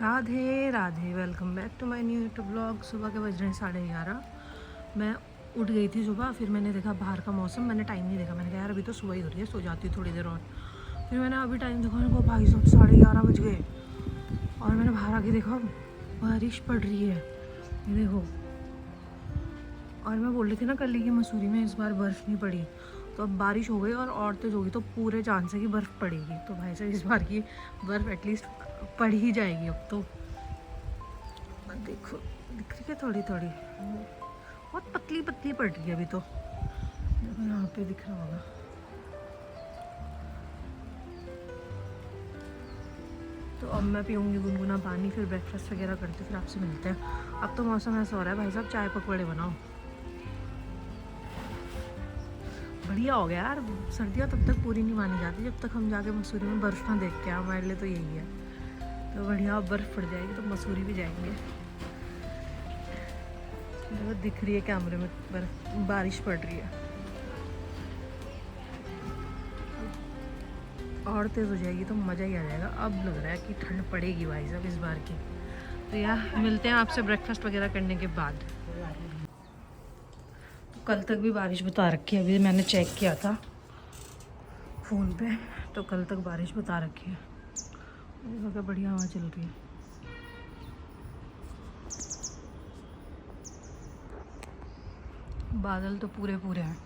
Radhe Radhe, welcome back to my new YouTube blog. सुबह के बज रहे हैं 11:30। मैं उठ गई थी सुबह, फिर मैंने देखा बाहर का मौसम, मैंने टाइम नहीं देखा, मैंने कहा यार अभी तो सुबह ही हो रही है, सो जाती हूँ थोड़ी देर और। फिर मैंने अभी टाइम देखा, मेरे को भाई साहब 11:30 बज गए और मैंने बाहर आके देखा बारिश पड़ रही है, ये देखो। और मैं बोल रही थी ना कल की मसूरी में इस बार बर्फ़ नहीं पड़ी, तो अब बारिश हो गई और तेज़ होगी तो पूरे चांस है कि बर्फ़ पड़ेगी। तो भाई साहब इस बार की बर्फ़ एटलीस्ट पड़ ही जाएगी अब तो। देखो दिख रही है थोड़ी थोड़ी, बहुत पतली पतली पड़ रही है अभी तो। देखो यहाँ पे दिख रहा होगा। तो अब मैं पीऊँगी गुनगुना पानी, फिर ब्रेकफास्ट वगैरह करते, फिर आपसे मिलते हैं। अब तो मौसम ऐसा हो रहा है भाई साहब, चाय पकौड़े बनाओ। बढ़िया हो गया यार, सर्दियाँ तब तक पूरी नहीं मानी जाती जब तक हम जाके मसूरी में बर्फ़ ना देख के आए। हमारे लिए तो यही है। तो बढ़िया बर्फ़ पड़ जाएगी तो मसूरी भी जाएंगे। देखो दिख रही है कैमरे में बर्फ़, बारिश पड़ रही है और तेज़ हो जाएगी तो मज़ा ही आ जाएगा। अब लग रहा है कि ठंड पड़ेगी भाई साहब इस बार की। तो यार मिलते हैं आपसे ब्रेकफास्ट वगैरह करने के बाद। तो कल तक भी बारिश बता रखी है, अभी मैंने चेक किया था फ़ोन पे, तो कल तक बारिश बता रखी है। देखो क्या बढ़िया हवा चल रही है। बादल तो पूरे पूरे हैं।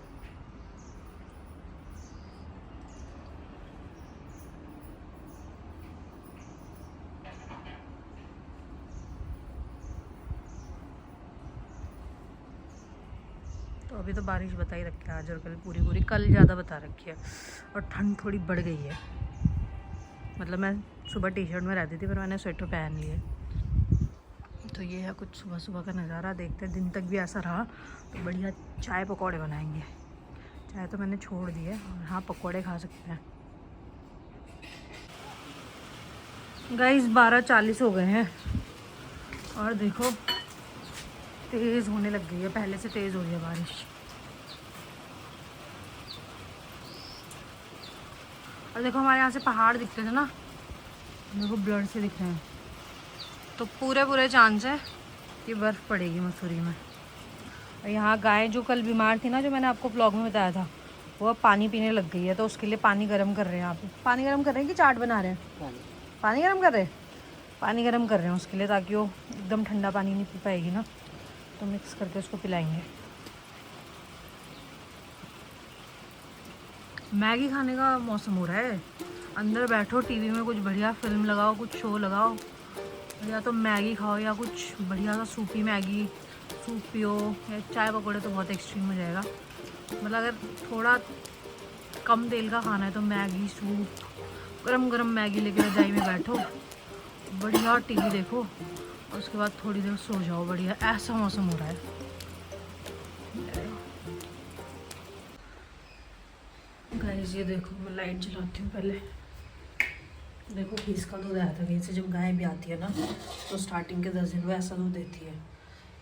तो अभी तो बारिश बता ही रखी है आज और कल पूरी पूरी, कल ज़्यादा बता रखी है और ठंड थोड़ी बढ़ गई है। मतलब मैं सुबह टी शर्ट में रहती थी पर मैंने स्वेटर पहन लिए। तो ये है कुछ सुबह सुबह का नज़ारा। देखते हैं दिन तक भी ऐसा रहा तो बढ़िया चाय पकौड़े बनाएंगे। चाय तो मैंने छोड़ दी है और हाँ पकौड़े खा सकते हैं। गाइस 12:40 हो गए हैं और देखो तेज़ होने लग गई है, पहले से तेज़ हो रही है बारिश। और देखो हमारे यहाँ से पहाड़ दिखते थे ना, देखो ब्लर से दिख रहे हैं। तो पूरे पूरे चांस है कि बर्फ़ पड़ेगी मसूरी में। और यहाँ गाय जो कल बीमार थी ना, जो मैंने आपको ब्लॉग में बताया था, वो अब पानी पीने लग गई है। तो उसके लिए पानी गर्म कर रहे हैं। यहाँ पे पानी गर्म कर रहे हैं कि चाट बना रहे हैं? पानी गर्म कर रहे हैं। पानी गर्म कर रहे हैं उसके लिए, ताकि वो एकदम ठंडा पानी नहीं पी पाएगी ना, तो मिक्स करके उसको पिलाएंगे। मैगी खाने का मौसम हो रहा है। अंदर बैठो, टीवी में कुछ बढ़िया फिल्म लगाओ, कुछ शो लगाओ, या तो मैगी खाओ या कुछ बढ़िया सा सूपी मैगी, सूप पियो, या चाय पकौड़े तो बहुत एक्सट्रीम हो जाएगा। मतलब अगर थोड़ा कम तेल का खाना है तो मैगी, सूप, गरम गरम मैगी लेके रजाई में बैठो, बढ़िया टीवी देखो और उसके बाद थोड़ी देर सो जाओ। बढ़िया ऐसा मौसम हो रहा है। गाइस ये देखो, मैं लाइट जलाती हूँ पहले। देखो भैंस का दूध आया था कहीं से। जब गाय भी आती है ना तो स्टार्टिंग के 10 दिन वो ऐसा दूध देती है।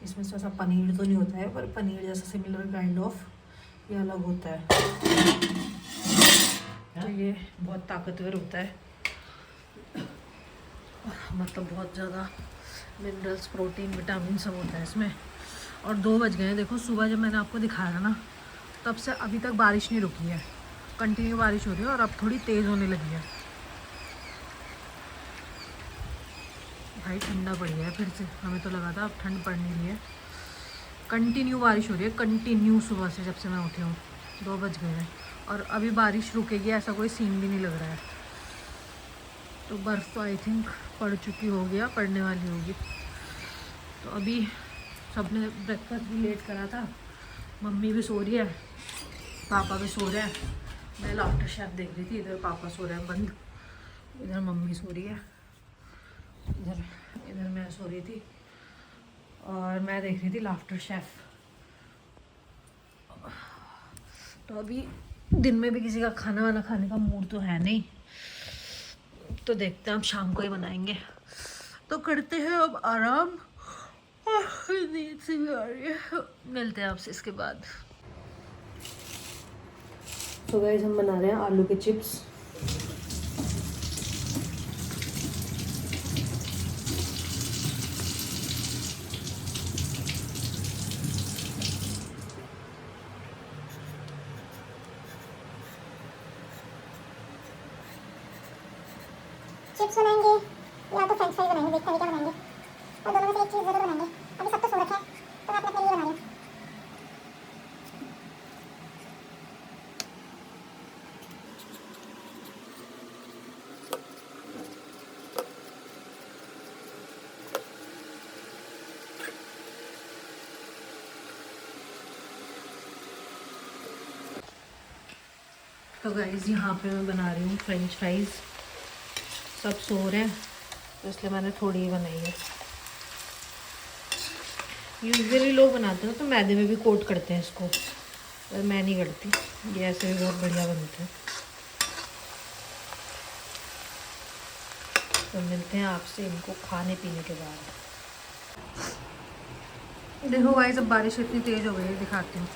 इसमें से ऐसा पनीर तो नहीं होता है, पर पनीर जैसा सिमिलर काइंड ऑफ ये अलग होता है। तो ये बहुत ताकतवर होता है, मतलब बहुत ज़्यादा मिनरल्स, प्रोटीन, विटामिन सब होता है इसमें। और 2 बज गए हैं। देखो सुबह जब मैंने आपको दिखाया ना, तब से अभी तक बारिश नहीं रुकी है, कंटिन्यू बारिश हो रही है और अब थोड़ी तेज़ होने लगी है। भाई ठंडा पड़ गया है फिर से, हमें तो लगा था अब ठंड पड़ नहीं रही है। कंटिन्यू बारिश हो रही है, कंटिन्यू सुबह से जब से मैं उठी हूँ। 2 बज गए हैं और अभी बारिश रुकेगी ऐसा कोई सीन भी नहीं लग रहा है। तो बर्फ़ तो आई थिंक पड़ चुकी होगी या पड़ने वाली होगी। तो अभी सबने ब्रेकफास्ट भी लेट करा था। मम्मी भी सो रही है, पापा भी सो रहे हैं। मैं लाफ्टर शेफ देख रही थी, इधर पापा सो रहे हैं बंद, इधर मम्मी सो रही है, इधर इधर मैं सो रही थी और मैं देख रही थी लाफ्टर शेफ। तो अभी दिन में भी किसी का खाना वाना खाने का मूड तो है नहीं, तो देखते हैं अब शाम को ही बनाएंगे। तो करते हैं अब आराम, नींद से भी आ रही है। मिलते हैं आपसे इसके बाद। तो गाइस हम बना रहे हैं आलू के चिप्स। चिप्स बनाएंगे या तो फ्रेंच फ्राइज बनाएंगे, देखते हैं क्या बनाएंगे। और दोनों में से एक चीज़ ज़रूर बनाएंगे। अभी सब तो सो रखे हैं तो मैं अपने लिए बना रही हूँ। तो गाइस यहाँ पे मैं बना रही हूँ फ्रेंच फ्राइज़। सब सो रहे हैं तो इसलिए मैंने थोड़ी ही बनाई है। यूजुअली लोग बनाते हैं तो मैदे में भी कोट करते हैं इसको, पर मैं नहीं करती। ये ऐसे भी बहुत बढ़िया बनते हैं। तो मिलते हैं आपसे इनको खाने पीने के बाद। देखो गाइस अब बारिश इतनी तेज़ हो गई है, दिखाती हूँ।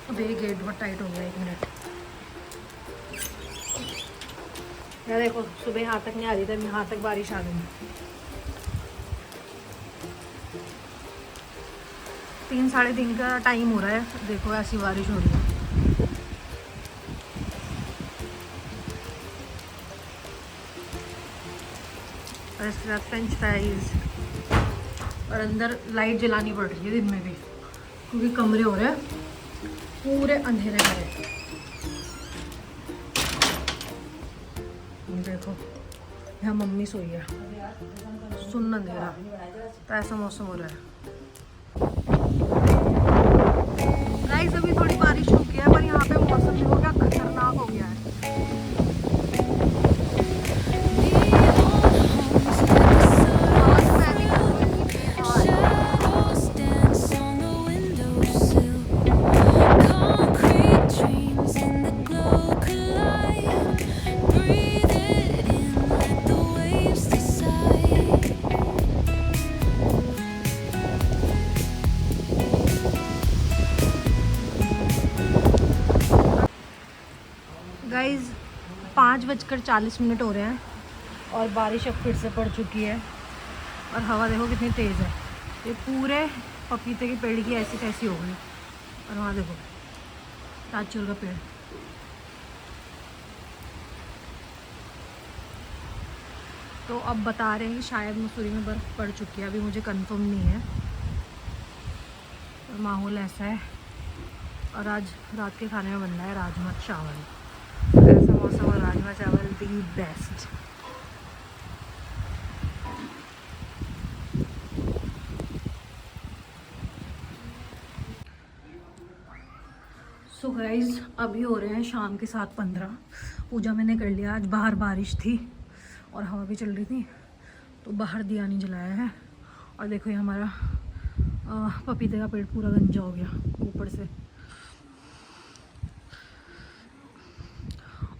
अब ये गेट बहुत टाइट हो गया, 1 मिनट। यार देखो सुबह यहाँ तक नहीं आ रही थी, यहाँ तक बारिश आ गई। 3 साढ़े 3 का टाइम हो रहा है, देखो ऐसी बारिश हो रही है। और इसके साथ फ्रेंच फ्राइज, और अंदर लाइट जलानी पड़ रही है दिन में भी, क्योंकि कमरे हो रहे हैं पूरे अंधेरे में। देखो यहाँ मम्मी सोई है, सुन अंधेरा, तो ऐसा मौसम हो रहा है। गाइस अभी थोड़ी बारिश रुकी है, पर यहाँ पे मौसम भी हो गया खतरनाक हो गया है। गाइस 5:40 हो रहे हैं और बारिश अब फिर से पड़ चुकी है। और हवा देखो कितनी तेज़ है। ये पूरे पपीते के पेड़ की ऐसी तैसी हो गई। और वहाँ देखो ताजचूर का पेड़। तो अब बता रहे हैं कि शायद मसूरी में बर्फ़ पड़ चुकी है, अभी मुझे कंफर्म नहीं है। और माहौल ऐसा है। और आज रात के खाने में बन रहा है राजमा चावल। ऐसा मौसम और राजमा चावल दी बेस्ट। सो गाइज अभी हो रहे हैं शाम के 7:15। पूजा मैंने कर लिया। आज बाहर बारिश थी और हवा भी चल रही थी, तो बाहर दिया नहीं जलाया है। और देखो ये हमारा पपीते का पेड़ पूरा गंजा हो गया ऊपर से।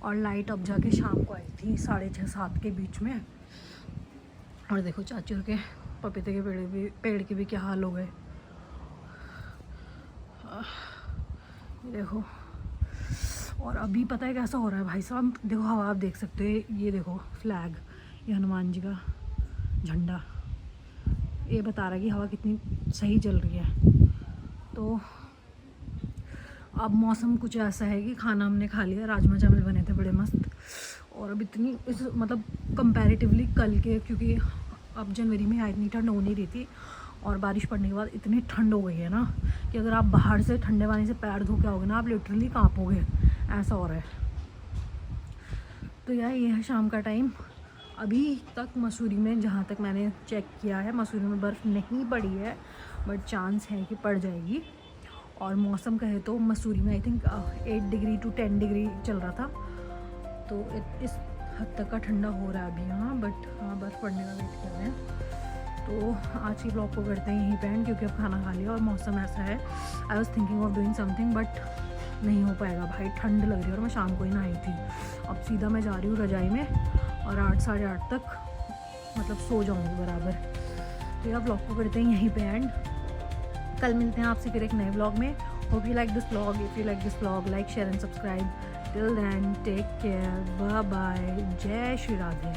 और लाइट अब जाके शाम को आई थी 6:30-7 के बीच में। और देखो चाचू के पपीते के पेड़ के भी क्या हाल हो गए। देखो और अभी पता है कैसा हो रहा है भाई साहब। देखो हवा आप देख सकते हो, ये देखो फ्लैग, ये हनुमान जी का झंडा, ये बता रहा है कि हवा कितनी सही चल रही है। तो अब मौसम कुछ ऐसा है कि खाना हमने खा लिया, राजमा चावल बने थे बड़े मस्त। और अब इतनी मतलब कंपैरेटिवली कल के, क्योंकि अब जनवरी में इतनी ठंड हो नहीं रही थी और बारिश पड़ने के बाद इतनी ठंड हो गई है ना कि अगर आप बाहर से ठंडे पानी से पैर धो के आओगे ना, आप लिटरली कांपोगे, ऐसा हो रहा है। तो यार ये है शाम का टाइम। अभी तक मसूरी में, जहाँ तक मैंने चेक किया है, मसूरी में बर्फ़ नहीं पड़ी है, बट चांस है कि पड़ जाएगी। और मौसम कहे तो मसूरी में I think 8 degree to 10 degree चल रहा था, तो इस हद तक का ठंडा हो रहा है अभी यहाँ। बट हाँ बर्फ़ पड़ने का वेट कर रहे हैं। तो आज की ब्लॉग को करते हैं यहीं पे एंड, क्योंकि अब खाना खा लिया और मौसम ऐसा है। I was thinking of doing something but नहीं हो पाएगा भाई, ठंड लग रही है और मैं शाम को ही नहाई थी। अब सीधा मैं जा रही हूँ रजाई में और 8 साढ़े 8 तक मतलब सो जाऊँगी बराबर। तो यार ब्लॉग को करते हैं यहीं पे एंड। कल मिलते हैं आपसे फिर एक नए ब्लॉग में। Hope you like this blog. If you like this blog, like share and subscribe. Till then take care, bye bye, जय श्री राधे।